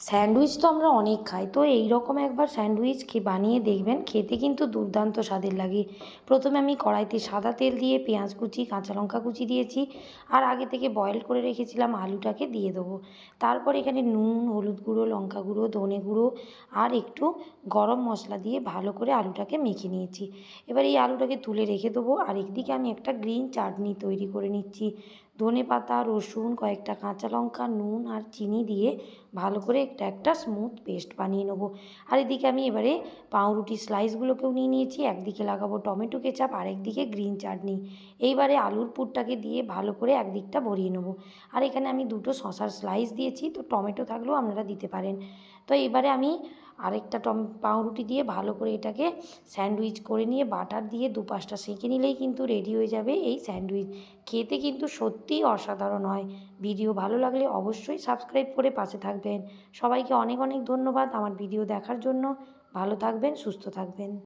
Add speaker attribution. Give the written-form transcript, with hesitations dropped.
Speaker 1: Sandwich তো আমরা অনেক খাই, তো এই রকম একবার স্যান্ডউইচ বানিয়ে দেখবেন, খেতে কিন্তু দুর্দান্ত স্বাদের লাগে। প্রথমে আমি কড়াইতে সাদা তেল দিয়ে পেঁয়াজ কুচি, কাঁচা লঙ্কা কুচি দিয়েছি, আর আগে থেকে বয়েল করে রেখেছিলাম আলুটাকে দিয়ে দেবো। তারপর এখানে নুন, হলুদ গুঁড়ো, লঙ্কা গুঁড়ো, ধনে গুঁড়ো আর একটু গরম মশলা দিয়ে ভালো করে আলুটাকে মেখে নিয়েছি। এবার এই আলুটাকে তুলে রেখে দেবো, আর একদিকে আমি একটা গ্রিন চাটনি তৈরি করে নিচ্ছি। ধনেপাতা, রসুন, কয়েকটা কাঁচা লঙ্কা, নুন আর চিনি দিয়ে ভালো করে একটা স্মুথ পেস্ট বানিয়ে নেবো। আর এদিকে আমি এবারে পাউরুটির স্লাইসগুলোকেও নিয়ে নিয়েছি, একদিকে লাগাবো টমেটো কেচাপ আর একদিকে গ্রিন চাটনি। এইবারে আলুর পুরটাকে দিয়ে ভালো করে একদিকটা ভরিয়ে নেবো। আর এখানে আমি দুটো শশার স্লাইস দিয়েছি, তো টমেটো থাকলেও আপনারা দিতে পারেন। তো এবারে আমি আরেকটা পাউরুটি দিয়ে ভালো করে এটাকে স্যান্ডউইচ করে নিয়ে বাটার দিয়ে দুপাশটা সেঁকে নিলেই কিন্তু রেডি হয়ে যাবে এই স্যান্ডউইচ। খেতে কিন্তু সত্যিই অসাধারণ হয়। ভিডিও ভালো লাগলে অবশ্যই সাবস্ক্রাইব করে পাশে থাকবেন। সবাইকে অনেক অনেক ধন্যবাদ আমার ভিডিও দেখার জন্য। ভালো থাকবেন, সুস্থ থাকবেন।